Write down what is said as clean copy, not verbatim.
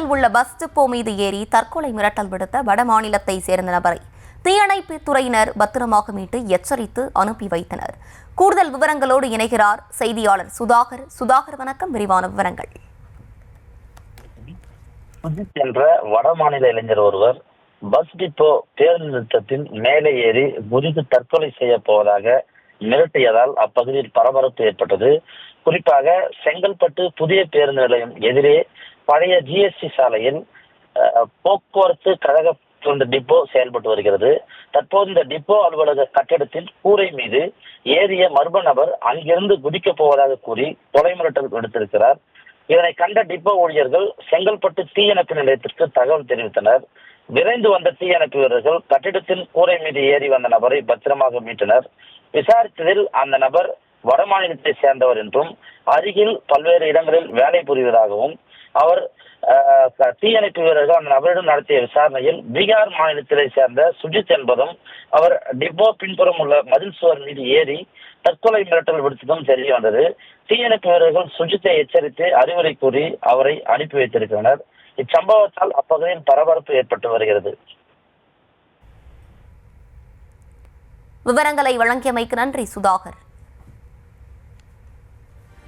பகுதியில் உள்ள bus depot மீது ஏறி தற்கொலை மிரட்டல் விடுத்த வடமாநிலத்தை சேர்ந்த நபரை தீயணைப்பு துறையினர் பத்திரமாக மீட்டு எச்சரித்து அனுப்பி வைத்தனர். கூடுதல் விவரங்களோடு இணைகிறார் செய்தியாளர் சுதாகர். சுதாகர், வணக்கம். விரிவான விவரங்கள். என்ற வடமாநில இளைஞர் ஒருவர் பஸ் டிப்போ பேருந்து நிறுத்தத்தின் மேலே ஏறி குதித்து தற்கொலை செய்ய போவதாக மிரட்டியதால் அப்பகுதியில் பரபரப்பு ஏற்பட்டது. குறிப்பாக செங்கல்பட்டு புதிய பேருந்து நிலையம் எதிரே பழைய ஜிஎஸ்டி சாலையில் போக்குவரத்து கழக டிப்போ செயல்பட்டு வருகிறது. தற்போது இந்த டிப்போ அலுவலக கட்டிடத்தில் கூரை மீது ஏறிய மர்ம நபர் அங்கிருந்து குதிக்கப் போவதாக கூறி கொலை மிரட்டல் விடுத்திருக்கிறார். இதனை கண்ட டிப்போ ஊழியர்கள் செங்கல்பட்டு தீயணைப்பு நிலையத்திற்கு தகவல் தெரிவித்தனர். விரைந்து வந்த தீயணைப்பு வீரர்கள் கட்டிடத்தின் கூரை மீது ஏறி வந்த நபரை பத்திரமாக மீட்டனர். விசாரித்ததில் அந்த நபர் வடமாநிலத்தை சேர்ந்தவர் என்றும் அருகில் பல்வேறு இடங்களில் வேலை புரிவதாகவும் அவர் தீயணைப்பு வீரர்கள் அந்த நபரிடம் நடத்திய விசாரணையில் பீகார் மாநிலத்திலே சேர்ந்த சுஜித் என்பதும் அவர் டிப்போ பின்புறம் உள்ள மதில் சுவர் மீது ஏறி தற்கொலை மிரட்டல் விடுத்ததும் தெரிய வந்தது. தீயணைப்பு வீரர்கள் சுஜித்தை எச்சரித்து அறிவுரை கூறி அவரை அனுப்பி வைத்திருக்கின்றனர். இச்சம்பவத்தால் அப்பகுதியில் பரபரப்பு ஏற்பட்டு வருகிறது. விவரங்களை வழங்கியமைக்கு நன்றி சுதாகர்.